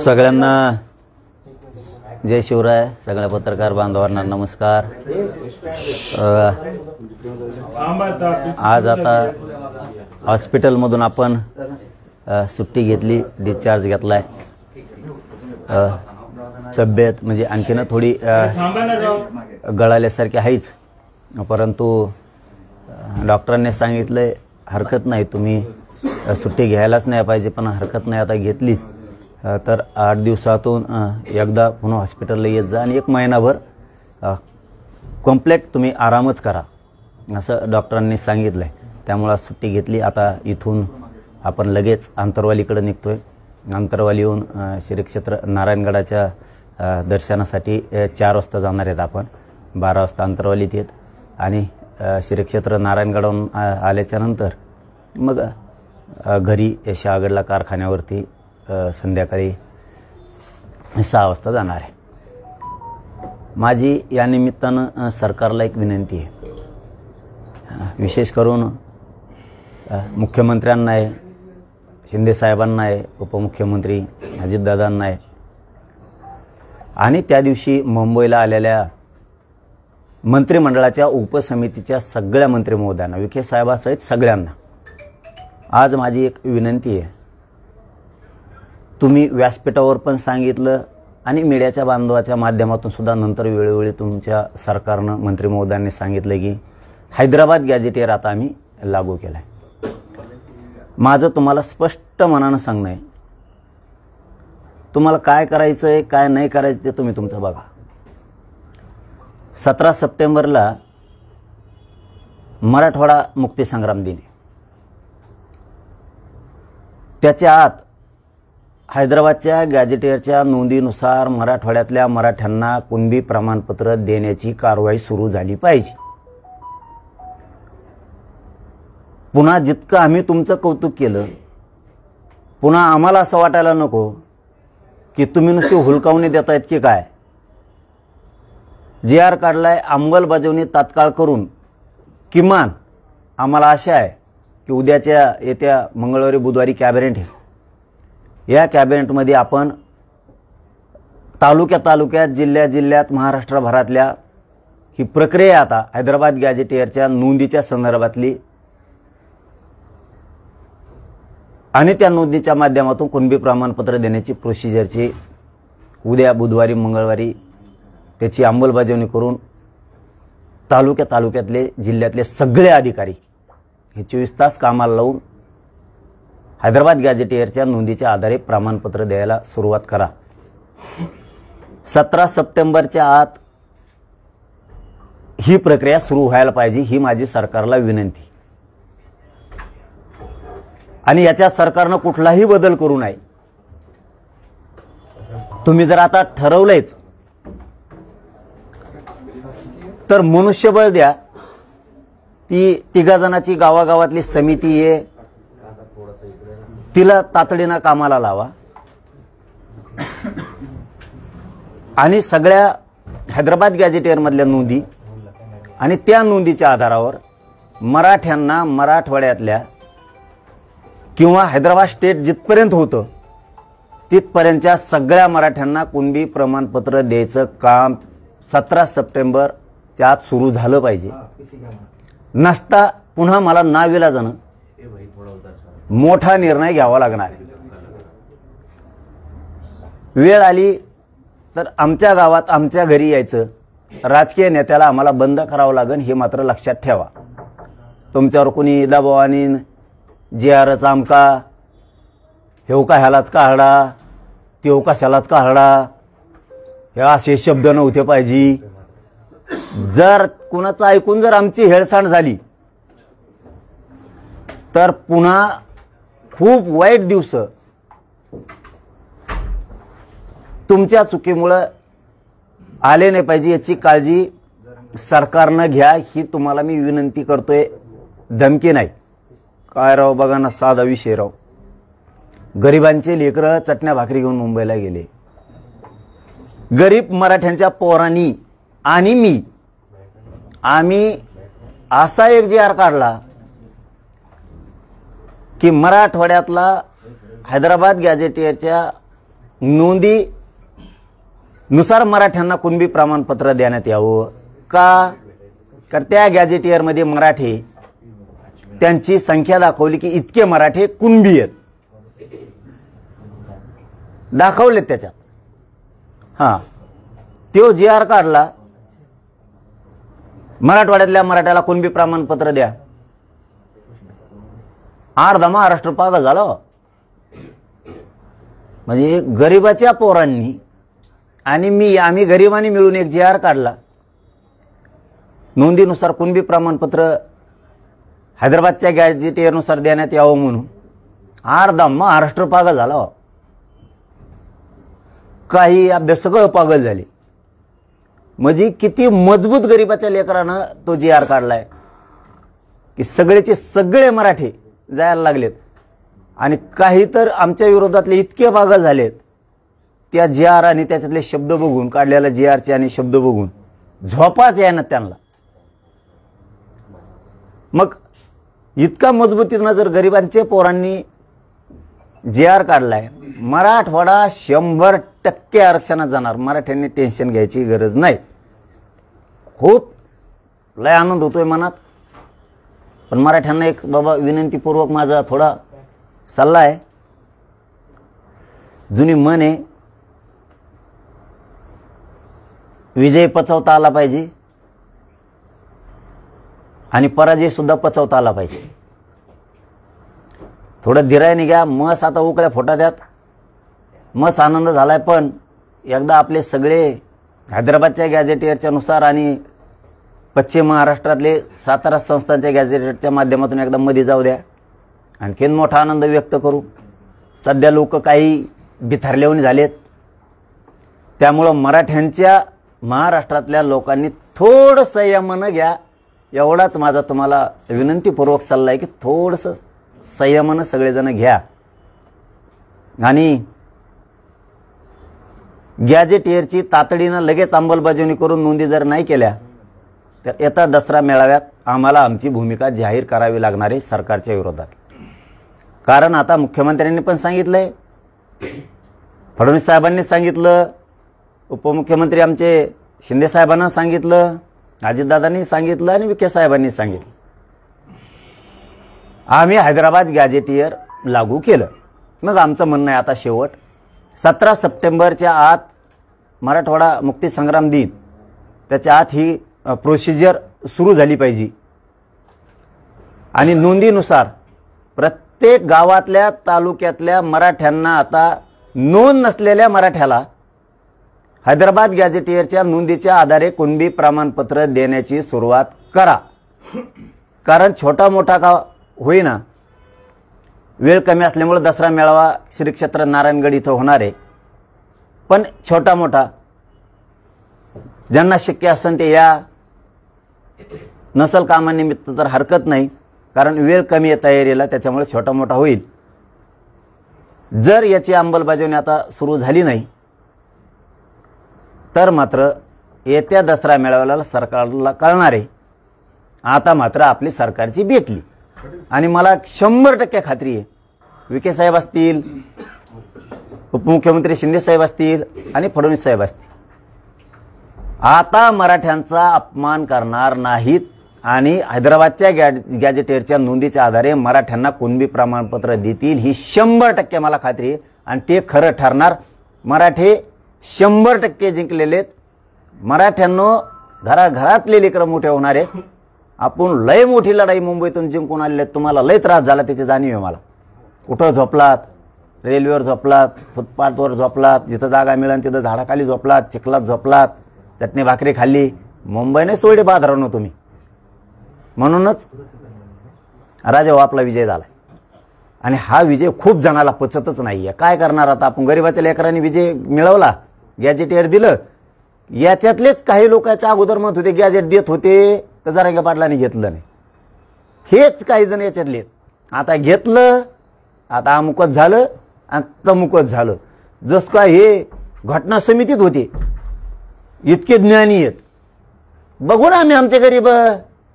सगळ्यांना जय शिवराय. सगळ्या पत्रकार बांधवांना नमस्कार. आज आता हॉस्पिटलमधून आपण सुट्टी घेतली, डिस्चार्ज घेतलाय. तब्येत म्हणजे आणखीन थोडी गळाल्यासारखी आहेच, परंतु डॉक्टरांनी सांगितलंय हरकत नाही, तुम्ही सुट्टी घ्यायलाच नाही पाहिजे, पण हरकत नाही आता घेतलीच तर 8 दिवसातून एकदा पुन्हा हॉस्पिटलला येत जा आणि 1 महिनाभर कंप्लीट तुम्ही आरामच करा असं डॉक्टरांनी सांगितलं आहे. त्यामुळे सुट्टी घेतली. आता इथून आपण लगेच आंतरवालीकडे निघतोय. आंतरवालीहून श्री क्षेत्र नारायणगडाच्या दर्शनासाठी 4 वाजता जाणार आहेत. आपण 12 वाजता आंतरवालीत येत आणि श्री क्षेत्र नारायणगडाहून आल्याच्या नंतर मग घरी शहागडला कारखान्यावरती संध्याकाळी 6 वाजता जाणार आहे. माझी या निमित्तानं सरकारला एक विनंती आहे, विशेष करून मुख्यमंत्र्यांना आहे, शिंदे साहेबांना आहे, उपमुख्यमंत्री अजितदादांना आहे आणि त्या दिवशी मुंबईला आलेल्या मंत्रिमंडळाच्या उपसमितीच्या सगळ्या मंत्री महोदयांना, विखे साहेबासहित सगळ्यांना आज माझी एक विनंती आहे. तुम्ही व्यासपीठावर पण सांगितलं आणि मीडियाच्या बांधवाच्या माध्यमातून सुद्धा नंतर वेळोवेळी तुमच्या सरकारनं मंत्री महोदयांनी सांगितलं की हैदराबाद गॅझेटियर आता आम्ही लागू केला आहे. माझं तुम्हाला स्पष्ट मनानं सांगणं आहे, तुम्हाला काय करायचं आहे काय नाही करायचं ते तुम्ही तुमचं बघा. 17 सप्टेंबरला मराठवाडा मुक्तीसंग्राम दिन आहे. त्याच्या आत हैदराबादच्या गॅझेटियरच्या नोंदीनुसार मराठवाड्यातल्या मराठ्यांना कुणबी प्रमाणपत्र देण्याची कारवाई सुरू झाली पाहिजे. पुन्हा जितकं आम्ही तुमचं कौतुक केलं, पुन्हा आम्हाला असं वाटायला नको की तुम्ही नुसती हुलकावणी देतायत की काय. JR काढलाय, अंमलबजावणी तात्काळ करून किमान आम्हाला आशा आहे की उद्याच्या येत्या मंगळवारी बुधवारी कॅबिनेट आहे. या कॅबिनेटमध्ये आपण तालुक्यात जिल्ह्यात महाराष्ट्रभरातल्या ही प्रक्रिया आता हैदराबाद गॅझेटियरच्या नोंदीच्या संदर्भातली आणि त्या नोंदीच्या माध्यमातून कुणबी प्रमाणपत्र देण्याची प्रोसिजरची उद्या बुधवारी मंगळवारी त्याची अंमलबजावणी करून तालुक्यातले जिल्ह्यातले सगळे अधिकारी हे 24 तास कामाला लावून हैदराबाद गॅझेटियरच्या नोंदीच्या आधारे प्रमाणपत्र द्यायला सुरुवात करा. 17 सप्टेंबरच्या आत ही प्रक्रिया सुरू व्हायला पाहिजे, ही माझी सरकारला विनंती. आणि याच्या सरकारनं कुठलाही बदल करू नये. तुम्ही जर आता ठरवलंयच तर मनुष्यबळ द्या. ती 3 जणांची गावागावातली समिती आहे, तिला तातडीनं कामाला लावा आणि सगळ्या हैदराबाद गॅझेटियर मधल्या नोंदी आणि त्या नोंदीच्या आधारावर मराठ्यांना मराठवाड्यातल्या किंवा हैदराबाद स्टेट जिथपर्यंत होतं तिथपर्यंतच्या सगळ्या मराठ्यांना कुणबी प्रमाणपत्र द्यायचं काम 17 सप्टेंबरच्या आत सुरू झालं पाहिजे. नसता पुन्हा मला नाविलाजानं मोठा निर्णय घ्यावा लागणार आहे. वेळ आली तर आमच्या गावात आमच्या घरी यायचं, राजकीय नेत्याला आम्हाला बंद करावं लागेल हे मात्र लक्षात ठेवा. तुमच्यावर कोणी दबाव आणीन, JRच आमका, हेव का ह्यालाच काढा, तेव कशालाच काढा, हे असे शब्द नव्हते पाहिजे. जर कुणाचं ऐकून जर आमची हेळसांड झाली तर पुन्हा खूप वाईट दिवस तुमच्या चुकीमुळे आले नाही पाहिजे, याची काळजी सरकारनं घ्या, ही तुम्हाला मी विनंती करतोय. धमकी नाही. काय राव, बघा ना, साधा विषय राव. गरिबांचे लेकरं चटण्या भाकरी घेऊन मुंबईला गेले. गरीब मराठ्यांच्या पोरांनी आणि आम्ही असा एक JR काढला की मराठवाड्यातला हैदराबाद गॅझेटियरच्या नोंदी नुसार मराठ्यांना कुणबी प्रमाणपत्र देण्यात यावं का? तर त्या गॅझेटियरमध्ये मराठी त्यांची संख्या दाखवली की इतके मराठे कुणबी आहेत, दाखवलेत त्याच्यात. हां, तो GR काढला, मराठवाड्यातल्या मराठ्याला कुणबी प्रमाणपत्र द्या. अर्धा महाराष्ट्र पागल झाला. म्हणजे गरिबाच्या पोरांनी आणि आम्ही गरिबांनी मिळून एक GR काढला, नोंदीनुसार कुणबी प्रमाणपत्र हैदराबादच्या गॅझेटियरनुसार देण्यात यावं म्हणून. अर्धा महाराष्ट्र पागल झाला. काही अभ्यास सगळं पागल झाले. म्हणजे किती मजबूत गरिबाच्या लेकरानं तो GR काढलाय की सगळेचे सगळे मराठे जायला लागलेत. आणि काही तर आमच्या विरोधातले इतके पागल झालेत त्या GR आणि त्याच्यातले शब्द बघून, काढलेल्या GRचे आणि शब्द बघून झोपाच यायना त्यांना. मग इतका मजबूतीनं जर गरिबांच्या पोरांनी GR काढलाय, मराठवाडा 100% आरक्षणात जाणार. मराठ्यांनी टेन्शन घ्यायची गरज नाही. खूप लय आनंद होतोय मनात. पण मराठ्यांना एक बाबा विनंतीपूर्वक माझा थोडा सल्ला आहे. जुनी म्हण आहे, विजय पचवता आला पाहिजे आणि पराजय सुद्धा पचवता आला पाहिजे. थोडं धीराने घ्या. मस आता उकळ्या फोटा द्यात. मस आनंद झालाय, पण एकदा आपले सगळे हैदराबादच्या गॅझेटियरच्या नुसार आणि पश्चिम महाराष्ट्रातले सातारा संस्थांच्या गॅझेटियरच्या माध्यमातून एकदा मध्ये जाऊ द्या. आणखीन मोठा आनंद व्यक्त करू. सध्या लोक काही बिथरलेवून झालेत. त्यामुळं मराठ्यांच्या महाराष्ट्रातल्या लोकांनी थोडं संयमानं घ्या. एवढाच माझा तुम्हाला विनंतीपूर्वक सल्ला आहे की थोडंसं संयमानं सगळेजण घ्या. आणि गॅझेटियरची तातडीनं लगेच अंमलबजावणी करून नोंदी जर नाही केल्या तर येत्या दसरा मेळाव्यात आम्हाला आमची भूमिका जाहीर करावी लागणार आहे सरकारच्या विरोधात. कारण आता मुख्यमंत्र्यांनी पण सांगितलंय, फडणवीस साहेबांनी सांगितलं, उपमुख्यमंत्री आमचे शिंदे साहेबांना सांगितलं, अजितदादांनी सांगितलं आणि विखे साहेबांनी सांगितलं. आम्ही हैदराबाद गॅझेटियर लागू केलं. मग आमचं म्हणणं आहे आता शेवट 17 सप्टेंबरच्या आत मराठवाडा मुक्ती संग्राम दिन, त्याच्या आत ही प्रोसिजर सुरू झाली पाहिजे. आणि नोंदीनुसार प्रत्येक गावातल्या तालुक्यातल्या मराठ्यांना, आता नोंद नसलेल्या मराठ्याला हैदराबाद गॅझेटियरच्या नोंदीच्या आधारे कुणबी प्रमाणपत्र देण्याची सुरुवात करा. कारण छोटा मोठा का होईना, वेळ कमी असल्यामुळे दसरा मेळावा श्री क्षेत्र नारायणगड इथं होणार आहे. पण छोटा मोठा ज्यांना शक्य असेल ते या. नसल कामानिमित्त तर हरकत नाही, कारण वेळ कमी आहे तयारीला, त्याच्यामुळे छोटा मोठा होईल. जर याची अंमलबजावणी आता सुरू झाली नाही तर मात्र येत्या दसरा मेळाव्याला सरकारला कळणार आहे. आता मात्र आपली सरकारची बेतली. आणि मला 100% खात्री आहे, विखे साहेब असतील, उपमुख्यमंत्री शिंदे साहेब असतील आणि फडणवीस साहेब असतील, आता मराठ्यांचा अपमान करणार नाहीत. आणि हैदराबादच्या गॅझेटियरच्या नोंदीच्या आधारे मराठ्यांना कुणबी प्रमाणपत्र देतील, ही 100% मला खात्री आहे. आणि ते खरं ठरणार. मराठे 100% जिंकलेलेत. मराठ्यांनो घराघरातले लेकरं मोठे होणार आहेत. आपण लय मोठी लढाई मुंबईतून जिंकून आलेले. तुम्हाला लय त्रास झाला त्याची जाणीव आहे मला. कुठं झोपलात, रेल्वेवर झोपलात, फुटपाथवर झोपलात, जिथं जागा मिळेल तिथं झाडाखाली झोपलात, चिखलात झोपलात, चटणी भाकरी खाल्ली. मुंबईने सोडे बाजारानं तुम्ही. म्हणूनच राजा आपला विजय झालाय. आणि हा विजय खूप जणाला पचतच नाहीये. काय करणार आता आपण? गरिबाच्या लेकरांनी विजय मिळवला, गॅझेटियर दिलं. याच्यातलेच काही लोकांच्या अगोदर मत होते गॅझेट देत होते तर जरांगे पाटलांनी घेतलं नाही. हेच काही जण याच्यातले आता घेतलं, आता अमुकच झालं आणि तमुकच झालं. जस का हे घटना समितीत होते, इतके ज्ञानी आहेत. बघू ना आम्ही आमचे गरीब,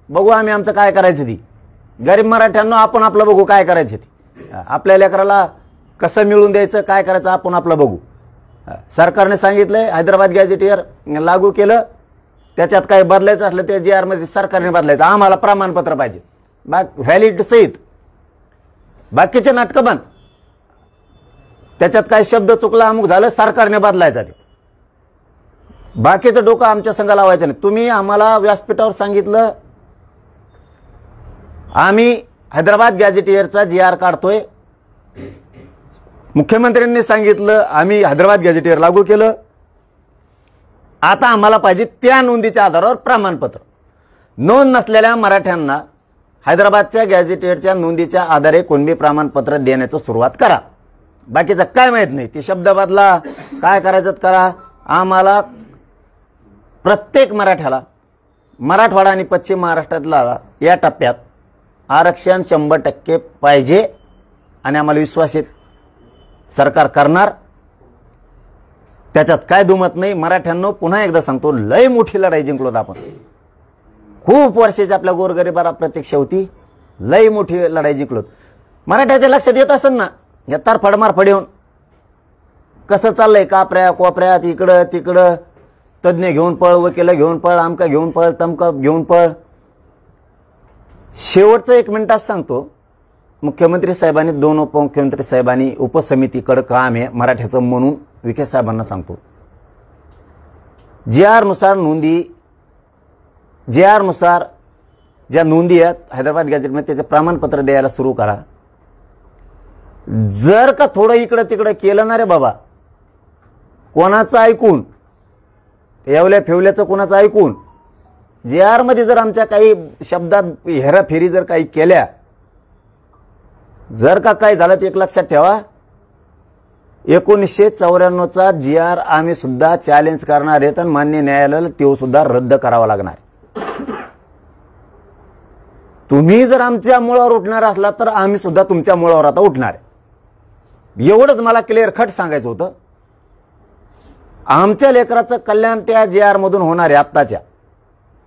बघू आम्ही आमचं काय करायचं ती. गरीब मराठ्यांना आपण आपलं बघू काय करायचं ती. आपल्या लेकराला कसं मिळून द्यायचं, काय करायचं आपण आपलं बघू. सरकारने सांगितलंय हैदराबाद गॅझेटियर लागू केलं, त्याच्यात काही बदलायचं असलं ते GR मध्ये सरकारने बदलायचं. आम्हाला प्रमाणपत्र पाहिजे व्हॅलिड सहित. बाकीचे नाटकं बंद. त्याच्यात काही शब्द चुकला, अमुक झालं, सरकारने बदलायचा. ते बाकीचं डोकं आमच्या संघ लावायचं नाही. तुम्ही आम्हाला व्यासपीठावर सांगितलं आम्ही हैदराबाद गॅझेटियरचा GR काढतोय. मुख्यमंत्र्यांनी सांगितलं आम्ही हैदराबाद गॅझेटियर लागू केलं. आता आम्हाला पाहिजे त्या नोंदीच्या आधारावर प्रमाणपत्र. नोंद नसलेल्या मराठ्यांना हैदराबादच्या गॅझेटियरच्या नोंदीच्या आधारे कुणबी प्रमाणपत्र देण्याचं सुरुवात करा. बाकीचं काय माहित नाही. ते शब्द बदला, काय करायचं करा. आम्हाला प्रत्येक मराठ्याला, मराठवाडा आणि पश्चिम महाराष्ट्रातला या टप्प्यात आरक्षण 100% पाहिजे आणि आम्हाला विश्वास आहे सरकार करणार. त्याच्यात काय दुमत नाही. मराठ्यांनो पुन्हा एकदा सांगतो, लय मोठी लढाई जिंकलोत आपण. खूप वर्षाची आपल्या गोरगरिबाला प्रतीक्षा होती. लय मोठी लढाई जिंकलोत. मराठ्याच्या लक्षात येत असेल ना या तारफड मारफड येऊन कसं चाललंय, कापऱ्या कोपऱ्यात इकडं तिकडं, तज्ज्ञ घेऊन पळ, वकील घेऊन पळ, आमका घेऊन पळ, तमका घेऊन पळ. शेवटचं 1 मिनिटात सांगतो, मुख्यमंत्री साहेबांनी 2 उपमुख्यमंत्री साहेबांनी उपसमितीकडे काम आहे मराठ्याचं म्हणून विखे साहेबांना सांगतो, GR नुसार ज्या नोंदी आहेत हैदराबाद गॅझेटमध्ये त्याचे प्रमाणपत्र द्यायला सुरू करा. जर का थोडं इकडं तिकडं केलं ना रे बाबा, कोणाचं ऐकून, एवल्या फेवल्याचं कोणाचं ऐकून, GR मध्ये जर आमच्या काही शब्दात हेराफेरी जर काही केल्या, जर का काय झालं ते एक लक्षात ठेवा, 1994चा GR आम्ही सुद्धा चॅलेंज करणार आहेत आणि मान्य न्यायालयाला तो सुद्धा रद्द करावा लागणार. तुम्ही जर आमच्या मुळावर उठणार असला तर आम्ही सुद्धा तुमच्या मुळावर आता उठणार आहे. एवढंच मला क्लिअर खट सांगायचं होतं. आमच्या लेकराचं कल्याण त्या GR मधून होणार आहे. आत्ताच्या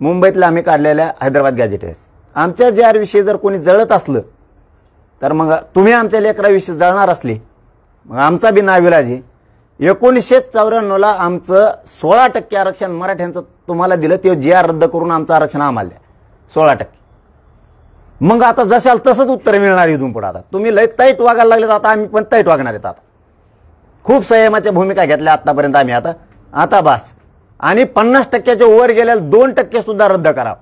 मुंबईतल्या आम्ही काढलेल्या हैदराबाद गॅझेटियर आमच्या GR विषयी जर कोणी जळत असलं तर मग तुम्ही आमच्या लेकराविषयी जळणार असले मग आमचा बी नाविलाज आहे. 1994ला आमचं 16% आरक्षण मराठ्यांचं तुम्हाला दिलं, ते GR रद्द करून आमचं आरक्षण आम्हाला द्या 16%. मग आता जशाल तसंच उत्तर मिळणार इथून पुढे. आता तुम्ही लय ताईट वागायला लागले, आता आम्ही पण ताईट वागणार आहेत. आता खूप संयमाच्या भूमिका घेतल्या आतापर्यंत आम्ही. आता बस. आणि 50%च्या वर गेलेल्या 2% सुद्धा रद्द करा.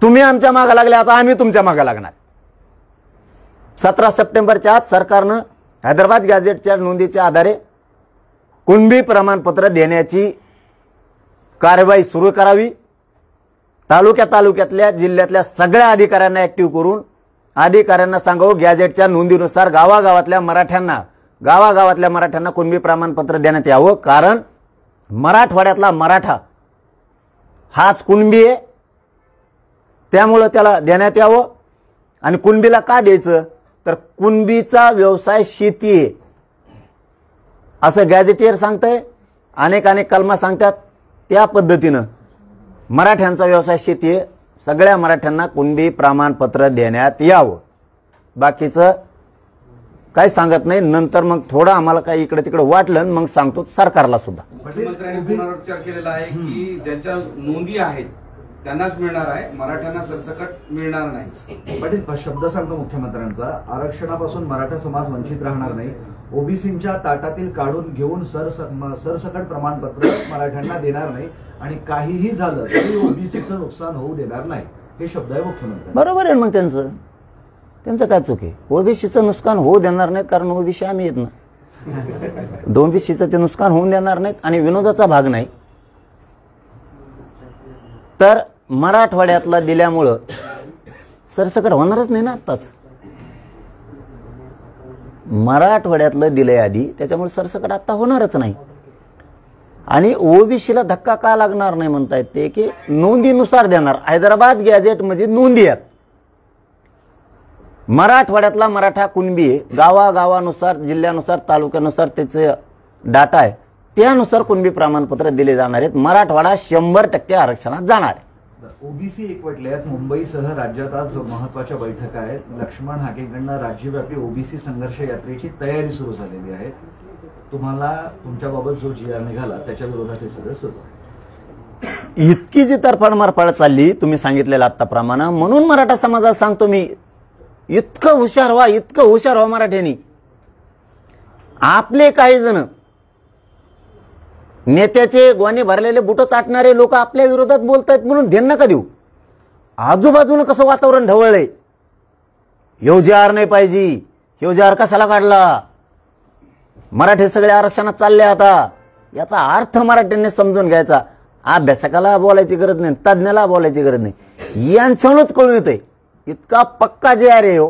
तुम्ही आमच्या मागे लागले, आता आम्ही तुमच्या मागे लागणार. 17 सप्टेंबरच्या आत सरकारनं हैदराबाद गॅझेटच्या नोंदीच्या आधारे कुणबी प्रमाणपत्र देण्याची कार्यवाही सुरू करावी. तालुक्यातल्या जिल्ह्यातल्या सगळ्या अधिकाऱ्यांना ऍक्टिव्ह करून अधिकाऱ्यांना सांगावं गॅझेटच्या नोंदीनुसार गावागावातल्या मराठ्यांना कुणबी प्रमाणपत्र देण्यात यावं. कारण मराठवाड्यातला मराठा हाच कुणबी आहे, त्यामुळं त्याला देण्यात यावं. आणि कुणबीला का द्यायचं तर कुणबीचा व्यवसाय शेती आहे असं गॅझेटियर सांगतंय. अनेक कलमा सांगतात. त्या पद्धतीनं मराठ्यांचा व्यवसाय शेती आहे. सगळ्या मराठ्यांना कुणबी प्रमाणपत्र देण्यात यावं. बाकीचं काही सांगत नाही. नंतर मग थोडं आम्हाला काही इकडे तिकडे वाटलं मग सांगतो सरकारला सुद्धा. मुख्यमंत्र्यांनी पुनरुच्चार केलेला आहे की ज्यांच्या नोंदी आहेत त्यांनाच मिळणार आहे, मराठ्यांना सरसकट मिळणार नाही. पाटील शब्द सांगतो मुख्यमंत्र्यांचा, आरक्षणापासून मराठा समाज वंचित राहणार नाही. ओबीसींच्या ताटातील काढून घेऊन सरसकट प्रमाणपत्र मराठ्यांना देणार नाही आणि काहीही झालं तरी ओबीसीचं नुकसान होऊ देणार नाही, हे शब्द आहे मुख्यमंत्री. बरोबर आहे. मग त्यांचं काय चूक आहे? ओबीसीचं नुकसान होऊ देणार नाहीत कारण ओबीसी आम्ही येत ना. ओबीसीचं ते नुकसान होऊन देणार नाहीत आणि विनोदाचा भाग नाही. तर मराठवाड्यातला दिल्यामुळं सरसकट होणारच नाही ना. आत्ताच मराठवाड्यातलं दिलंय आधी, त्याच्यामुळे सरसकट आत्ता होणारच नाही. आणि ओबीसीला धक्का का लागणार नाही म्हणतायत ते की नोंदीनुसार देणार. हैदराबाद गॅझेटमध्ये नोंदी आहेत. मराठवाड्यातला मराठा कुणबी आहे, गावागावानुसार जिल्ह्यानुसार तालुक्यानुसार त्याचे डाटा आहे, त्यानुसार कुणबी प्रमाणपत्र दिले जाणार आहेत. मराठवाडा 100% आरक्षणात जाणार आहे. ओबीसी एकवटल्यात. मुंबईसह राज्यात आज महत्वाच्या बैठका आहेत. लक्ष्मण हाकेंकडनं राज्यव्यापी ओबीसी संघर्ष यात्रेची तयारी सुरू झालेली आहे. तुम्हाला तुमच्याबाबत जो जी आर निघाला त्याच्या विरोधात हे सगळं सुरू आहे. इतकी जी तरफाड चालली तुम्ही सांगितलेलं आत्ताप्रमाणे, म्हणून मराठा समाजाला सांगतो मी, इतकं हुशार व्हा मराठ्यांनी. आपले काही जण नेत्याचे गोणे भरलेले बुट चाटणारे लोक आपल्या विरोधात बोलतायत म्हणून ध्यान नका देऊ. आजूबाजूनं कसं वातावरण ढवळलंय. ह्यो जार नाही पाहिजे, ह्यो जार कशाला काढला, मराठी सगळे आरक्षणात चालले आता, याचा अर्थ मराठ्यांनी समजून घ्यायचा. अभ्यासकाला बोलायची गरज नाही, तज्ज्ञाला बोलायची गरज नाही, यांच्यावरच कळून येतंय. इतका पक्का जे आहे हो.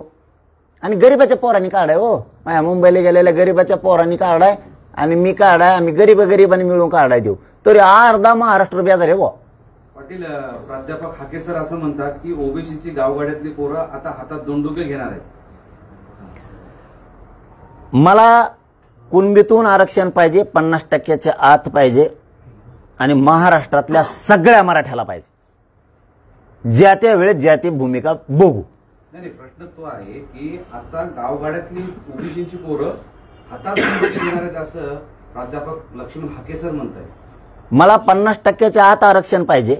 आणि गरीबाच्या पोरांनी काढाय हो, माझ्या मुंबईला गेलेल्या गरीबाच्या पोरांनी काढाय आणि मी काढाय, आम्ही गरीबांनी मिळून काढाय देऊ, तरी अर्धा महाराष्ट्र बेजार आहे. पाटील, प्राध्यापक हाके सर असं म्हणतात की ओबीसीची गावगाड्यातली पोरं आता हातात दंडुके घेणार आहेत. मला कुणबीतून आरक्षण पाहिजे, 50% आत पाहिजे आणि महाराष्ट्रातल्या सगळ्या मराठ्याला पाहिजे. ज्या त्या वेळेत ज्या ती भूमिका बघू. नाही, प्रश्न तो आहे की आता गावगाड्यातली ओबीसीची पोरं हातात दंडुके घेणार आहेत असं प्राध्यापक लक्ष्मण हाके सर म्हणताय. मला 50% आत आरक्षण पाहिजे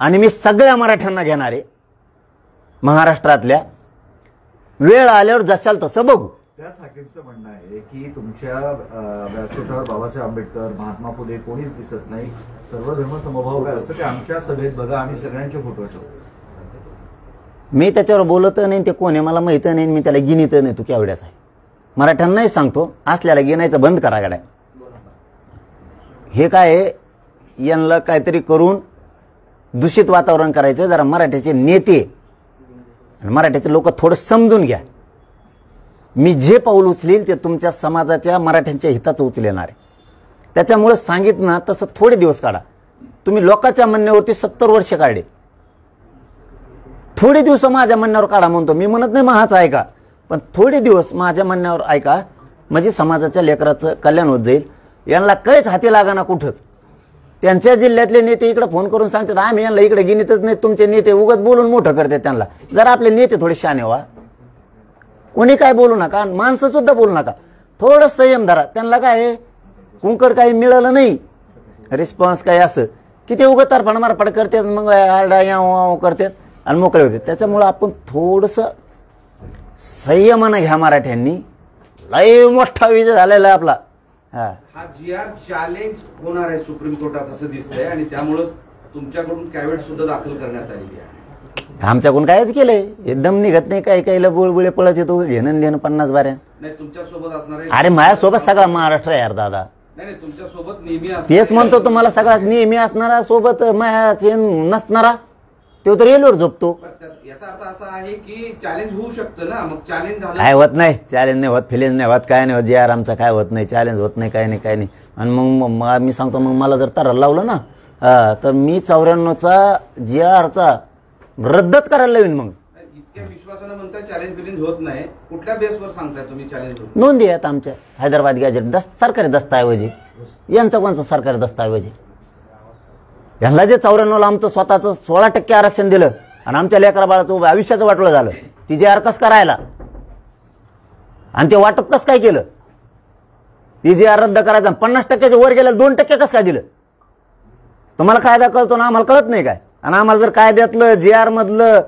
आणि मी सगळ्या मराठ्यांना घेणार आहे महाराष्ट्रातल्या. वेळ आल्यावर जशाल तसं बघू. त्याच हाकेंचं म्हणणं आहे की तुमच्या व्यासपीठावर बाबासाहेब आंबेडकर, महात्मा फुले कोणीच दिसत नाही. सर्व धर्म समभाव काय असतं ते आमच्या सभेत बघा, आम्ही सगळ्यांचे फोटो ठेवतो. मी त्याच्यावर बोलत नाही, ते कोण आहे मला माहित नाही, मी त्याला गिनीत नाही. तू केवढ्याच आहे मराठ्यांनाही सांगतो, असल्याला गिनायचं बंद करा गाड्या. हे काय आहे, यांना काहीतरी करून दूषित वातावरण करायचं. जरा मराठ्याचे नेते आणि मराठ्याचे लोक थोडं समजून घ्या. मी जे पाऊल उचलील ते तुमच्या समाजाच्या मराठ्यांच्या हिताचं उचलणार आहे. त्याच्यामुळे सांगितलं ना तसं थोडे दिवस काढा. तुम्ही लोकांच्या म्हणण्यावरती 70 वर्ष काढले, थोडे दिवस माझ्या म्हणण्यावर काढा म्हणतो मी. म्हणत नाही महाच ऐका, पण थोडे दिवस माझ्या म्हणण्यावर ऐका, म्हणजे समाजाच्या लेकराचं कल्याण होत जाईल. यांना काहीच हाती लागाना कुठंच. त्यांच्या जिल्ह्यातले नेते इकडे फोन करून सांगतात आम्ही यांना इकडे गिनीतच नाही. तुमचे नेते उगाच बोलून मोठं करतात त्यांना. जरा आपले नेते थोडे शाने व्हा. कोणी काय बोलू नका, माणसं सुद्धा बोलू नका. थोडं संयम धरा. त्यांना काय कुंकड काही मिळालं नाही, रिस्पॉन्स काय असं की ते उगाच तरफाड मारफाड करतात, मग आरडा करतात आणि मोकळे होते. त्याच्यामुळं आपण थोडंसं संयमानं घ्या. मराठ्यांनी लय मोठा विजय झालेला आहे आपला. हा जी आर चॅलेंज होणार आहे सुप्रीम कोर्टात असं दिसतंय आणि त्यामुळे तुमच्याकडून कॅवेट सुद्धा दाखल करण्यात आलेली आहे. आमच्याकडून कायच केलंय, एकदम निघत नाही. काही काहीला बुळबुळे पळत येतो, घेणं देणं 50 बाऱ्या. नाही, तुमच्यासोबत असणार आहे. अरे माझ्यासोबत सगळा महाराष्ट्र आहे यार दादा. नाही, तुमच्यासोबत नेहमी असणार. तेच म्हणतो तुम्हाला, सगळा नेहमी असणारा सोबत मायाचे नसणारा तो तर रेल्वेवर झोपतो. याचा अर्थ असा आहे की चॅलेंज होऊ शकतं ना. मग चॅलेंज झालं काय होत नाही, चॅलेंज नाही होत, फिलेंज नाही होत, काय नाही होत. जे यार आमचा काय होत नाही, चॅलेंज होत नाही, काय नाही काय नाही. आणि मग मी सांगतो, मग मला जर तर लावलं ना तर मी 94चा जी आरचा रद्दच करायला लावीन. मग इतक्या विश्वासानं म्हणताय चॅलेंज बिलेंज होत नाही, कुठल्या बेसवर सांगताय तुम्ही चॅलेंज होत? नोंदी आहेत आमच्या हैदराबाद गॅजेट, सरकारी दस्ताऐवजी. यांचा कोणचा सरकारी दस्ताऐवजी? यांना जे 94ला आमचं स्वतःचं 16% आरक्षण दिलं आणि आमच्या लेकरा बाळाचं आयुष्याचं वाटलं झालं, ती जे आर कस करायला आणि ते वाटप कस काय केलं? ती जे आर रद्द करायचं 50%च्या वर गेलं 2% कस काय दिलं? तुम्हाला कायदा कळतो ना, आम्हाला कळत नाही काय? आणि आम्हाला जर कायद्यातलं जे आर मधलं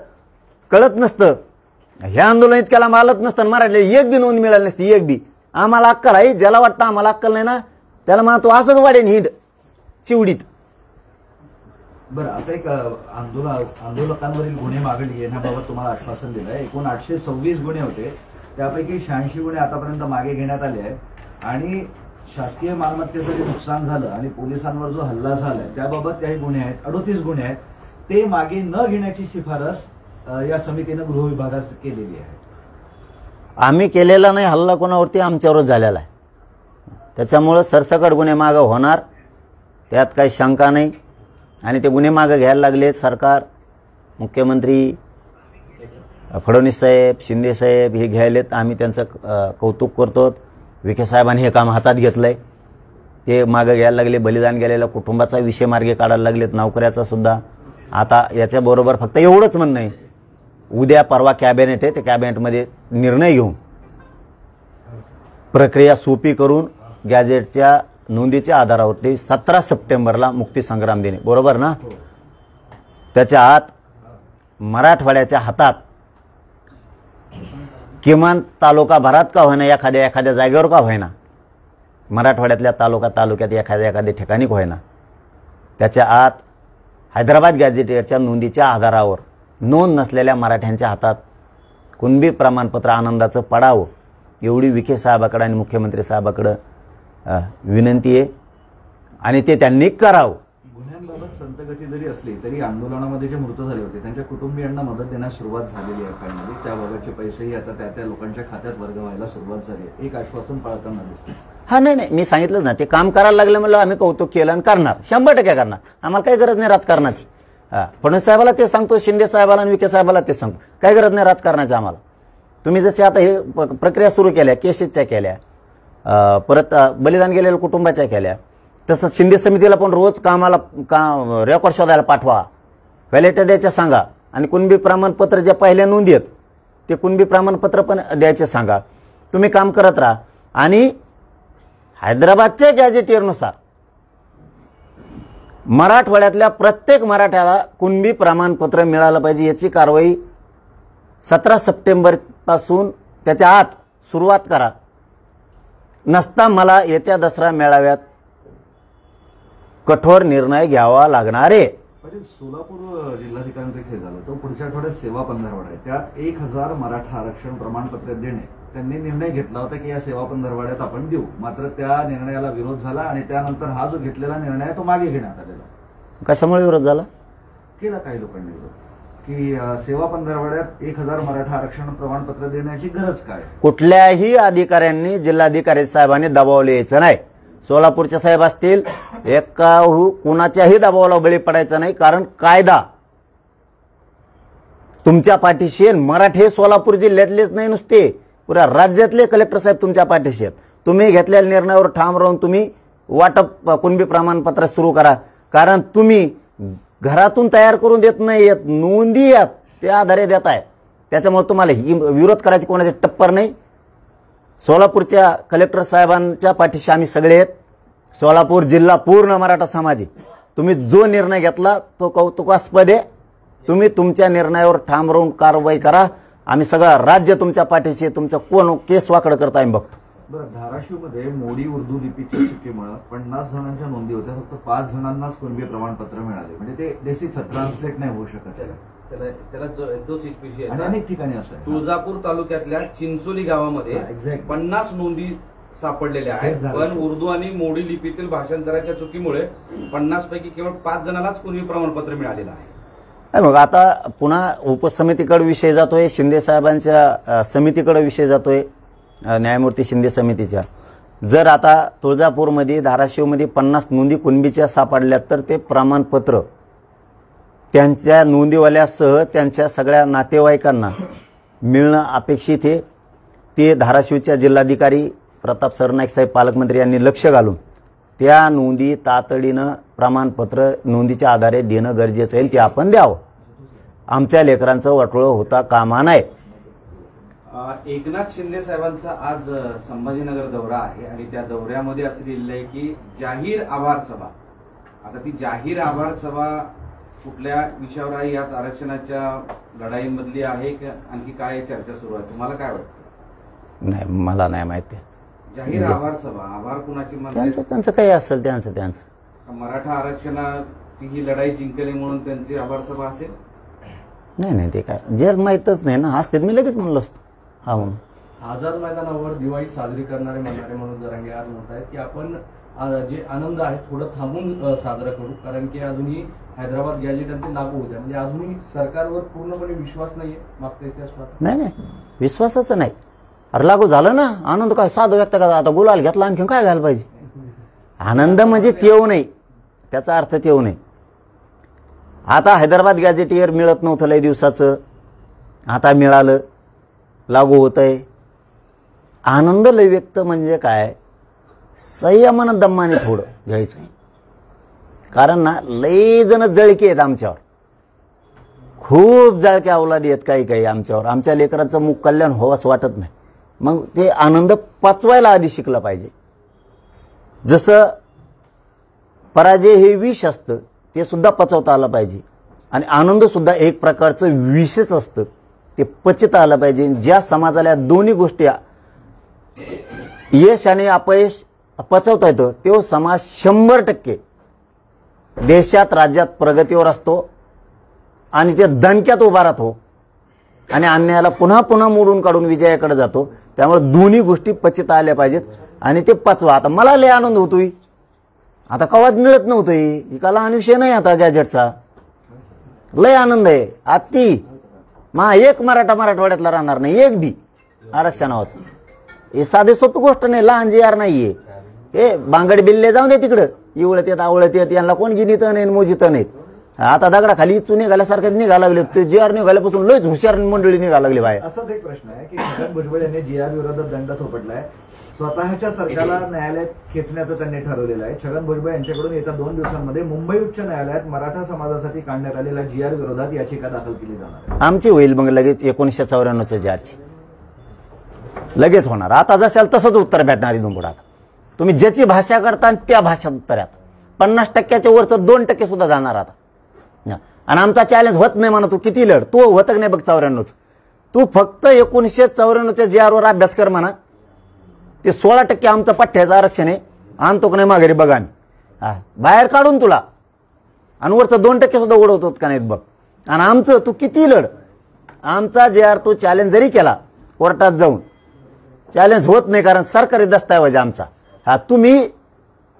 कळत नसतं, हे आंदोलन इतक्याला मालत नसतं, मराठीला एक बी नोंद मिळाली नसती, एक बी. आम्हाला अक्कल आहे, ज्याला वाटतं आम्हाला अक्कल नाही ना त्याला म्हणा तो असंच वाढेन हिंड चिवडीत. बरं, आता एक आंदोलकांवरील गुन्हे मागे घेण्याबाबत तुम्हाला आश्वासन दिलं आहे. एकूण 826 गुन्हे होते, त्यापैकी 86 गुन्हे आतापर्यंत मागे घेण्यात आले आहेत. आणि शासकीय मालमत्तेचं जे नुकसान झालं आणि पोलिसांवर जो हल्ला झालाय त्याबाबत काही गुन्हे आहेत, 38 गुन्हे आहेत, ते मागे न घेण्याची शिफारस या समितीनं गृह विभागात केलेली आहे. आम्ही केलेला नाही हल्ला, कोणावरती आमच्यावरच झालेला आहे. त्याच्यामुळं सरसकट गुन्हे मागं होणार, त्यात काही शंका नाही. आणि ते गुन्हे मागं घ्यायला लागलेत सरकार, मुख्यमंत्री फडणवीस साहेब, शिंदे साहेब हे घ्यायलेत. आम्ही त्यांचं कौतुक करतो. विखे साहेबांनी हे काम हातात घेतलंय, ते मागं घ्यायला लागले. बलिदान गेलेल्या कुटुंबाचा विषय मार्गे काढायला लागलेत, नोकऱ्याचा सुद्धा. आता याच्याबरोबर फक्त एवढंच म्हणणं आहे, उद्या परवा कॅबिनेट आहे, त्या कॅबिनेटमध्ये निर्णय घेऊन प्रक्रिया सोपी करून गॅजेटच्या नोंदीच्या आधारावरती 17 सप्टेंबरला मुक्तीसंग्राम देणे, बरोबर ना? त्याच्या आत मराठवाड्याच्या हातात किमान तालुका भरात का होईना, एखाद्या जागेवर का होईना, मराठवाड्यातल्या तालुक्यात एखाद्या ठिकाणी का होईना, त्याच्या आत हैदराबाद गॅझेटियरच्या नोंदीच्या आधारावर नोंद नसलेल्या मराठ्यांच्या हातात कुणबी प्रमाणपत्र आनंदाचं पडावं, एवढी विखे साहेबाकडे आणि मुख्यमंत्री साहेबाकडं विनंती आहे आणि ते त्यांनी करावं. गुन्ह्यांबाबत संतगती जरी असली तरी आंदोलनामध्ये जे मृत झाले होते त्यांच्या कुटुंबियांना मदत देण्यास सुरुवात झालेली आहे. फायनली त्याबाबतचे पैसेही आता त्या लोकांच्या खात्यात वर्ग व्हायला सुरुवात झाली आहे. एक आश्वासन पाळताना दिसते. हा नाही, मी सांगितलं ना, ते काम करायला लागलं म्हणलं आम्ही कौतुक केलं आणि करणार, 100% करणार. आम्हाला काही गरज नाही राजकारणाची. फडणवीस साहेबाला ते सांगतो, शिंदे साहेबाला आणि विखे साहेबाला ते सांगतो, काही गरज नाही राजकारणाची आम्हाला. तुम्ही जसे आता हे प्रक्रिया सुरू केल्या, केसेसच्या केल्या, परत बलिदान गेलेल्या कुटुंबाच्या केल्या, तसंच शिंदे समितीला पण रोज कामाला रेकॉर्ड शोधायला पाठवा, व्हॅलिडिटी द्यायच्या सांगा आणि कुणबी प्रमाणपत्र जे पहिल्या नोंदी आहेत ते कुणबी प्रमाणपत्र पण द्यायचे सांगा. तुम्ही काम करत राहा आणि हैदराबादच्या गॅझेटियरनुसार मराठवाड्यातल्या प्रत्येक मराठ्याला कुणबी प्रमाणपत्र मिळालं पाहिजे, याची कारवाई 17 सप्टेंबरपासून त्याच्या आत सुरुवात करा. नसता मला येत्या दसरा मेळाव्यात कठोर निर्णय घ्यावा लागणार आहे. पाटील, सोलापूर जिल्हाधिकाऱ्यांचा खेळ झाला तो पुढच्या आठवड्यात सेवा पंधरवडा आहे, त्यात 1000 मराठा आरक्षण प्रमाणपत्र देणे. त्यांनी निर्णय घेतला होता की या सेवा पंधरवड्यात आपण देऊ, मात्र त्या निर्णयाला विरोध झाला आणि त्यानंतर हा जो घेतलेला निर्णय आहे तो मागे घेण्यात आलेला. कशामुळे विरोध झाला? केला काही लोकांनी विरोध की सेवा पंधरवड्यात 1000 मराठा आरक्षण प्रमाणपत्र देण्याची गरज काय? कुठल्याही अधिकाऱ्यांनी, जिल्हाधिकारी साहेबांनी दबावले यायचं नाही. सोलापूरचे साहेब असतील, कुणाच्याही दबावाला बळी पडायचं नाही, कारण कायदा तुमच्या पाठीशी आहे. मराठी सोलापूर जिल्ह्यातलेच नाही, नुसते पुऱ्या राज्यातले कलेक्टर साहेब तुमच्या पाठीशी आहेत. तुम्ही घेतलेल्या निर्णयावर ठाम राहून तुम्ही वाटप कुणबी प्रमाणपत्र सुरू करा, कारण तुम्ही घरातून तयार करून देत नाही, नोंदी आहेत त्या आधारे देत आहे. त्याच्यामुळे तुम्हाला ही विरोध करायची कोणाची टप्पर नाही. सोलापूरच्या कलेक्टर साहेबांच्या पाठीशी आम्ही सगळे आहेत. सोलापूर जिल्हा पूर्ण मराठा समाज आहे. तुम्ही जो निर्णय घेतला तो कौतुकास्पद आहे. तुम्ही तुमच्या निर्णयावर ठाम राहून कारवाई करा. आम्ही सगळं राज्य तुमच्या पाठीशी, तुमचं कोण केस वाकड करता आम्ही बघतो. बरं, धाराशिवमध्ये मोडी उर्दू लिपीच्या चुकीमुळे 50 जणांच्या नोंदी होत्या, फक्त 5 जणांनाच कुणबी प्रमाणपत्र मिळाले. म्हणजे ते डेसिफर ट्रान्सलेट नाही होऊ शकत. त्याला तोच एक विषय आणि अनेक ठिकाणी असं आहे. तुळजापूर तालुक्यातल्या चिंचोली गावामध्ये 50 नोंदी सापडलेल्या आहेत, पण उर्दू आणि मोडी लिपीतील भाषांतराच्या चुकीमुळे 50 पैकी केवळ 5 जणांनाच कुणबी प्रमाणपत्र मिळालेलं आहे. मग आता पुन्हा उपसमितीकडे विषय जातोय, शिंदे साहेबांच्या समितीकडे विषय जातोय, न्यायमूर्ती शिंदे समितीच्या. जर आता तुळजापूरमध्ये, धाराशिवमध्ये 50 नोंदी कुणबीच्या सापडल्यात तर ते प्रमाणपत्र त्यांच्या नोंदीवाल्यासह त्यांच्या सगळ्या नातेवाईकांना मिळणं अपेक्षित आहे. ते धाराशिवच्या जिल्हाधिकारी प्रताप सरनाईक साहेब पालकमंत्री यांनी लक्ष घालून त्या नोंदी तातडीनं प्रमाणपत्र नोंदीच्या आधारे देणं गरजेचं आहे. ते आपण द्यावं. आमच्या लेकरांचं वाटोळं होता कामा नये. एकनाथ शिंदे साहेबांचा आज संभाजीनगर दौरा आहे आणि त्या दौऱ्यामध्ये असं लिहिलं आहे की जाहीर आभार सभा. आता ती जाहीर आभार सभा कुठल्या विषयावर आहे? याच आरक्षणाच्या लढाईमधली आहे की आणखी काय चर्चा सुरू आहे? तुम्हाला काय वाटतं? नाही, मला नाही माहिती. जाहीर आभार सभा, आभार कुणाची म्हणतात? त्यांचं काही असेल त्यांचं मराठा आरक्षणाची ही लढाई जिंकली म्हणून त्यांची आभार सभा असेल? नाही, ते काय जे माहीतच नाही ना. असते मी लगेच म्हणलो असतो हा म्हणून. आझाद मैदानावर दिवाळी साजरी करणारे मनोज जरांगे आज म्हणत आहेत की आपण जे आनंद आहे थोडं थांबून साजरा करू, कारण की अजूनही हैदराबाद गॅझेट लागू होत्या. म्हणजे अजूनही सरकारवर पूर्णपणे विश्वास नाहीये. मागचा इतिहास नाही, विश्वासाचं नाही. अरे लागू झालं ना, आनंद काय साधं व्यक्त करा. आता गुलाल घेतला, आणखी काय घ्यायला पाहिजे? आनंद म्हणजे तेव नाही, त्याचा अर्थ तेव नाही. आता हैदराबाद गॅझेटियर मिळत नव्हतं लय दिवसाचं, आता मिळालं, लागू होतंय. आनंद लय व्यक्त म्हणजे काय? संयमानं दम्माने थोडं घ्यायचं. कारण ना लय जण जळकी आहेत आमच्यावर. खूप जाळक्या अवलादी आहेत काही काही आमच्यावर. आमच्या लेकरांचं मुख कल्याण हो असं वाटत नाही. मग ते आनंद पचवायला आधी शिकला पाहिजे. जसं पराजय हे विष असतं ते सुद्धा पचवता आलं पाहिजे आणि आनंद सुद्धा एक प्रकारचं विषच असतं ते पचता आलं पाहिजे. ज्या समाजाला दोन्ही गोष्टी यश आणि अपयश पचवता येतं तो समाज 100% देशात राज्यात प्रगतीवर असतो आणि ते दणक्यात उभा राहतो आणि अन्यायाला पुन्हा पुन्हा मोडून काढून विजयाकडे जातो. त्यामुळे दोन्ही गोष्टी पचता आल्या पाहिजेत आणि ते पचवा. आता मला लय आनंद होतोय. आता कवाच मिळत नव्हतंय. का लहान विषय नाही आता गॅजेटचा. लय आनंद आहे. आत्ती एक मराठवाड्यातला राहणार नाही एक बी आरक्षणाचं. हे साधे सोपी गोष्ट नाही. लहान जी आर नाहीये. हे बांगड बिल्ले जाऊन दे तिकडं. इवळत येत आवळत येत यांना कोण गिनीत नाही मोजित नाहीत. आता दगडाखाली चुने घाल्यासारखे निघा लागले. ते जी आर निघाल्यापासून लयच हुशार मंडळी निघा लागली बाहेर. असाच एक प्रश्न आहे की छगन भुजबळ यांनी जी आर विरोधात दंड थोपटलाय. स्वतःच्या सरकारला न्यायालयात खेचण्याचं त्यांनी ठरवलेलं आहे. छगन भुजबळ यांच्याकडून येत्या 2 दिवसांमध्ये मुंबई उच्च न्यायालयात मराठा समाजासाठी काढण्यात आलेल्या जी आर विरोधात याचिका दाखल केली जाणार आहे. आमची होईल मग लगेच 1994च्या जी आरची लगेच होणार. आता जशाल तसंच उत्तर भेटणार इथून पुढे. आता तुम्ही ज्याची भाषा करता आणि त्या भाषेत उत्तर आहे. 50%च्या वरचं 2% सुद्धा जाणार आता. आणि आमचा चॅलेंज होत नाही म्हणा. तू किती लढ. तू होत नाही बघ 94च. तू फक्त 1994च्या जी आरवर अभ्यास कर म्हणा. ते 16% आमचं पठ्ठ्याचं आरक्षण आहे. आणतो का नाही माघारी बघा. बाहेर काढून तुला आणि वरचं 2% सुद्धा उडवतो का नाहीत बघ. आणि आमचं तू किती लढ. आमचा जे आर तू चॅलेंज जरी केला कोर्टात जाऊन चॅलेंज होत नाही कारण सरकारी दस्तऐवज आमचा. तुम्ही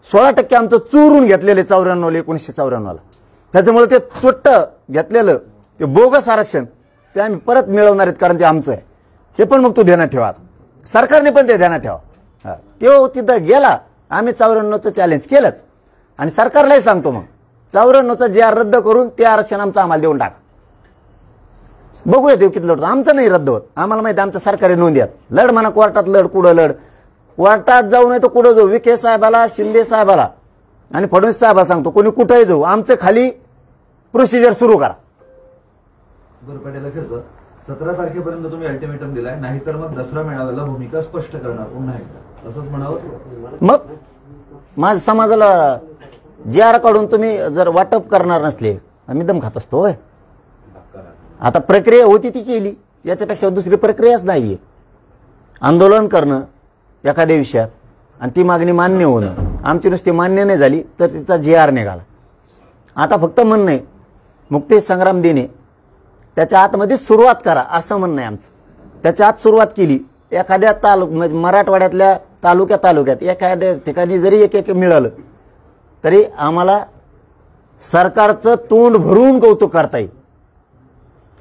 16% आमचं चोरून घेतलेले 94ला 1994ला. त्याच्यामुळे ते चुट्ट घेतलेलं ते बोगस आरक्षण ते आम्ही परत मिळवणार आहेत कारण ते आमचं आहे. हे पण मग तू ध्यानात ठेवा. सरकारने पण ते ध्यानात ठेवा. तो तिथं गेला. आम्ही 94चं चॅलेंज केलंच आणि सरकारलाही सांगतो मग 94चं जे आर रद्द करून ते आरक्षण आमचं आम्हाला देऊन टाका. बघूया ते किती लढतो. आमचं नाही रद्द होत. आम्हाला माहिती आमच्या सरकारी नोंदी आहेत. लढ म्हणा कोर्टात लढ कुठं लढ. कोर्टात जाऊ नाही तर कुठं जाऊ. विखे साहेबाला शिंदे साहेबाला आणि फडणवीस साहेबाला सांगतो कोणी कुठेही जाऊ आमचं खाली प्रोसिजर सुरू करा. बरं पटेल अखेरचं 17 तारखेपर्यंत तुम्ही अल्टिमेटम दिलाय. नाहीतर मग दसरा मेळाव्याला भूमिका स्पष्ट करणार पुन्हा एकदा असंच म्हणावं. मग माझ्या समाजाला जे आर काढून तुम्ही जर वाटप करणार नसले आम्ही दम खात असतो. होय आता प्रक्रिया होती ती केली. याच्यापेक्षा दुसरी प्रक्रियाच नाहीये. आंदोलन करणं एखाद्या विषयात आणि ती मागणी मान्य होणं. आमची नुसती मान्य नाही झाली तर तिचा जे आर निघाला. आता फक्त म्हणणं आहे मुक्ती संग्राम दिने त्याच्या आतमध्ये सुरुवात करा असं म्हणणं आहे आमचं. त्याच्या आत सुरुवात केली. एखाद्या म्हणजे मराठवाड्यातल्या तालुक्यात एखाद्या ठिकाणी जरी एक मिळालं तरी आम्हाला सरकारचं तोंड भरून कौतुक करता येईल.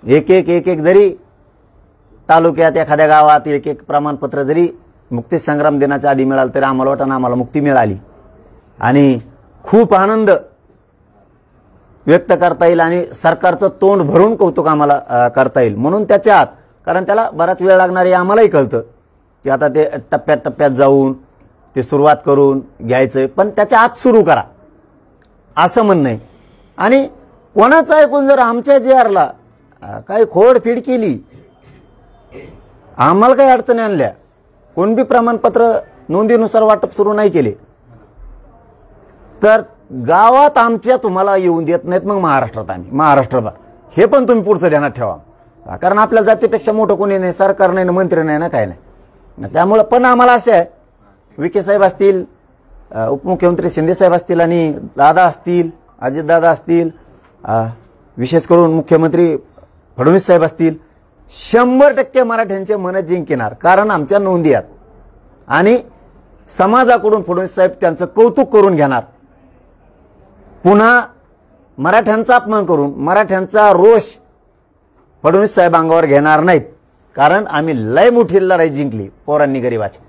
एक जरी तालुक्यात एखाद्या गावात एक प्रमाणपत्र जरी मुक्ती संग्राम दिनाच्या आधी मिळालं तरी आम्हाला वाटतं आम्हाला मुक्ती मिळाली आणि खूप आनंद व्यक्त करता येईल आणि सरकारचं तोंड भरून कौतुक आम्हाला करता येईल. म्हणून त्याच्या आत कारण त्याला बराच वेळ लागणार आहे आम्हालाही कळतं की आता ते टप्प्यात जाऊन ते सुरुवात करून घ्यायचं पण त्याच्या आत सुरू करा असं म्हणणं आहे. आणि कोणाचं ऐकून जर आमच्या जे आरला काही खोडफीड केली आम्हाला काही अडचणी आणल्या कोणबी प्रमाणपत्र नोंदीनुसार वाटप सुरू नाही केले तर गावात आमच्या तुम्हाला येऊन देत नाहीत. मग महाराष्ट्रात आम्ही महाराष्ट्रभर हे पण तुम्ही पुढचं ध्यानात ठेवा. कारण आपल्या जातीपेक्षा मोठं कोणी नाही. सरकार नाही ना मंत्री नाही ना काय नाही. त्यामुळं पण आम्हाला असं आहे विखे साहेब असतील उपमुख्यमंत्री शिंदे साहेब असतील आणि दादा असतील अजितदादा असतील विशेष करून मुख्यमंत्री फडणवीस साहेब असतील 100% मराठ्यांचे मन जिंकणार. कारण आमच्या नोंदी आहेत आणि समाजाकडून फडणवीस साहेब त्यांचं कौतुक करून घेणार. पुन्हा मराठ्यांचा अपमान करून मराठ्यांचा रोष फडणवीस साहेब अंगावर घेणार नाहीत. कारण आम्ही लय मोठी लढाई जिंकली पोरांनी गरिबाची.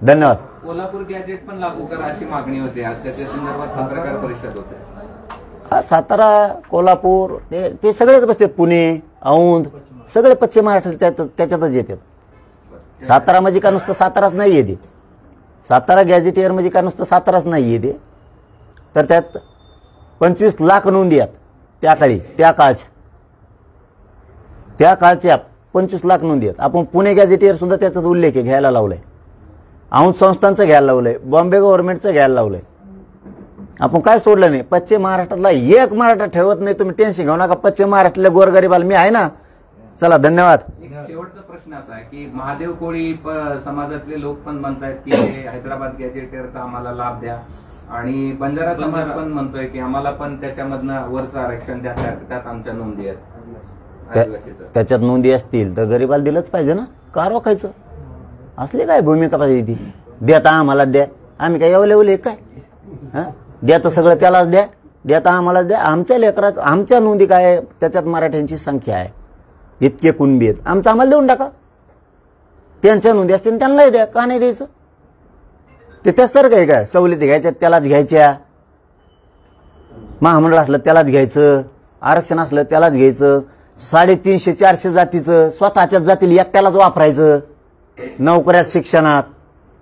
धन्यवाद. कोल्हापूर गॅजेट पण लागू करा अशी मागणी होती. आज त्याच्या संदर्भात पत्रकार परिषद होते. सातारा कोल्हापूर ते सगळेच बसतात. पुणे औंध सगळे पश्चिम महाराष्ट्र त्याच्यातच येतात. सातारा म्हणजे का नुसतं साताराच नाही येते. सातारा गॅजेटियर म्हणजे का नुसतं साताराच नाही येते तर त्यात 25 लाख नोंदी आहेत त्या काळच्या त्या काळच्या 25 लाख नोंदी आहेत. आपण पुणे गॅझेटियर सुद्धा त्याचा उल्लेख आहे, घ्यायला लावलाय. औंध संस्थांचं घ्यायला लावलंय, बॉम्बे गव्हर्नमेंटचं घ्यायला लावलंय. आपण काय सोडलं नाही. पश्चिम महाराष्ट्रातला एक मराठा ठेवत नाही. तुम्ही टेन्शन घेऊ नका. पश्चिम महाराष्ट्रातल्या गोरगरीबाला मी आहे ना. चला, धन्यवाद. एक शेवटचा प्रश्न असा आहे की महादेव कोळी समाजातले लोक पण म्हणतायत की हे हैदराबाद गॅजेटियरचा आम्हाला लाभ द्या, आणि बंजारा समाज पण म्हणतोय की आम्हाला पण त्याच्यामधनं वरचं आरक्षण द्या, त्यात आमच्या नोंदी आहेत आदिवासीचं. त्याच्यात नोंदी असतील तर गरीबाला दिलंच पाहिजे ना. का रोखायचं? असली काय भूमिका पाहिजे ती? द्या तर आम्हाला द्या. आम्ही काय एवले काय? हा, द्या तर सगळं त्यालाच द्या. द्या तर आम्हालाच द्या. आमच्या लेकरात आमच्या नोंदी काय आहे? त्याच्यात मराठ्यांची संख्या आहे, इतके कुणबी आहेत. आमचं आम्हाला देऊन टाका. त्यांच्या नोंदी असतील त्यांनाही द्या. का नाही द्यायचं? ते त्यासारखं आहे काय? सवलती घ्यायच्या त्यालाच घ्यायच्या. महामंडळ असलं त्यालाच घ्यायचं, आरक्षण असलं त्यालाच घ्यायचं. 350-400 जातीचं स्वतःच्याच जातीला एकट्यालाच वापरायचं. नोकऱ्यात, शिक्षणात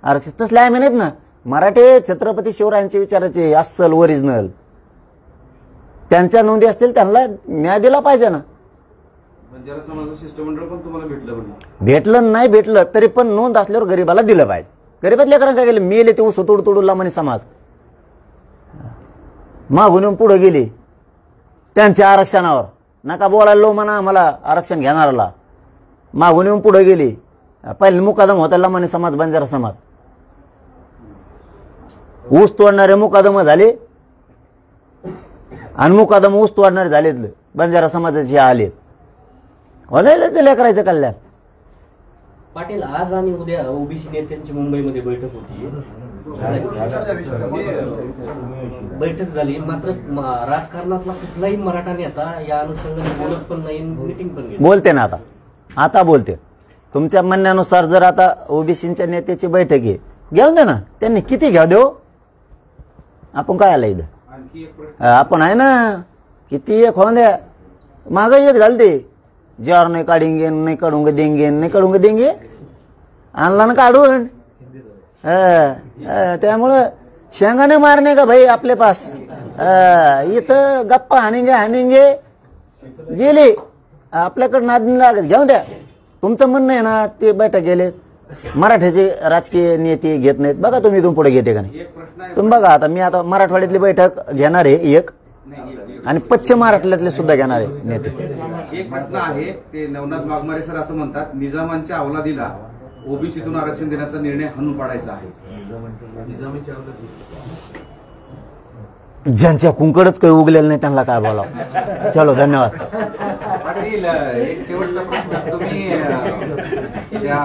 आरक्षण तसले आम्ही नाहीत ना. मराठे छत्रपती शिवरायांचे विचाराचे अस्सल ओरिजिनल. त्यांच्या नोंदी असतील त्यांना न्याय दिला पाहिजे ना. बंजारा समाजाचं शिष्टमंडळ पण तुम्हाला भेटलं म्हणजे? भेटलं नाही भेटलं तरी पण नोंद असल्यावर गरीबाला दिलं पाहिजे. गरीबात लेकरांना काय गेले? मेले ते ऊस तोडूला म्हणे समाज. मागून येऊन पुढे गेले त्यांच्या आरक्षणावर. नका बोलायला लो म्हणा आम्हाला आरक्षण घेणाराला. मागून येऊन पुढे गेले. पहिले मुकादम होता म्हणे समाज, बंजारा समाज. ऊस तोडणारे मुकादम झाले आणि मुकादम ऊस तोडणारे झालेत बंजारा समाजाचे आले. लेकरायचं कल्याण. पाटील, आज आणि उद्या ओबीसी नेत्यांची मुंबईमध्ये बैठक होती. बैठक झाली, मात्र राजकारणातला कुठलाही मराठा नेता या अनुषंगाने बोलत पण नाही, मीटिंग पण घेतली. बोलते ना आता बोलते. तुमच्या म्हणण्यानुसार जर आता ओबीसीच्या नेत्याची बैठक आहे, घेऊन दे ना. त्यांनी किती घ्या देऊ, आपण काय आलं इथं? आणखी एक प्रश्न. आपण आहे ना. किती एक होऊन द्या. माग एक झालं ते ज्यावर नाही काढेंगे, नाही काढूंगे देंगे, नाही काढूंगे देंगे. आणला ना काढून. त्यामुळं शेंगाने मारणे का भाई आपले पास. इथं गप्पा हाणेंगे गेले. आपल्याकडं नादनी लागत. घेऊन द्या. तुमचं म्हणणं आहे ना ते बैठक गेले. मराठ्याचे राजकीय नेते घेत नाहीत. बघा तुम्ही इथून पुढे घेते का नाही. एक प्रश्न आहे. तुम्ही बघा आता. मी आता मराठवाड्यातली बैठक घेणार आहे एक, आणि पश्चिम महाराष्ट्रातले सुद्धा घेणार आहे नेते. एक प्रश्न आहे. ते नवनाथ वाघमारे सर असं म्हणतात, निजामांच्या अवलादीला ओबीसीतून आरक्षण देण्याचा निर्णय हाणून पाडायचा आहे. ज्यांच्या कुंकडच काही उगलेलं नाही त्यांना काय बोलावं. चलो, धन्यवाद. पाटील, एक शेवटचा प्रश्न. तुम्ही त्या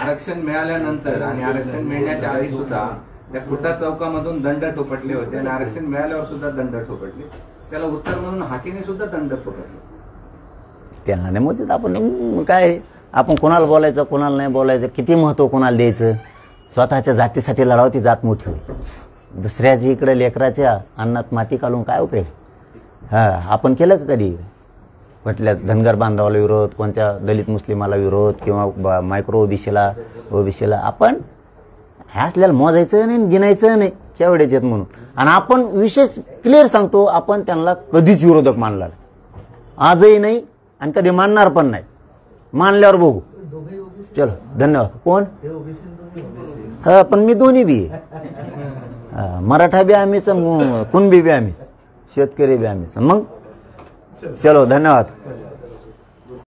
आरक्षण मिळाल्यानंतर आणि आरक्षण मिळण्याच्या आधी सुद्धा त्या खुटा चौकामधून दंड ठोपटले होते, आणि आरक्षण मिळाल्यावर सुद्धा दंड ठोपटले. त्याला उत्तर म्हणून हाकेने सुद्धा दंड ठोपटले. त्यांना नाही मोजत. आपण काय, आपण कोणाला बोलायचं, कोणाला नाही बोलायचं, किती महत्व कोणाला द्यायचं. स्वतःच्या जातीसाठी लढावं, ती जात मोठी होईल. दुसऱ्याची इकडे लेकराच्या अन्नात माती घालून काय उपयोग? आपण केलं का कधी? म्हटल्या धनगर बांधवाला विरोध, कोणत्या दलित मुस्लिमाला विरोध, किंवा मायक्रो ओबीसीला आपण असल्याला मोजायचं नाही, गिनायचं नाही केवढ्याचे आहेत म्हणून. आणि आपण विशेष क्लिअर सांगतो, आपण त्यांना कधीच विरोधक मानला आजही नाही, आणि कधी मानणार पण नाही. मानल्यावर बघू. चलो, धन्यवाद. कोण? पण मी दोन्ही बी आहे. मराठा बी आम्हीच, कुणबी बी आम्हीच, शेतकरी बी आम्हीच. मग चलो, धन्यवाद.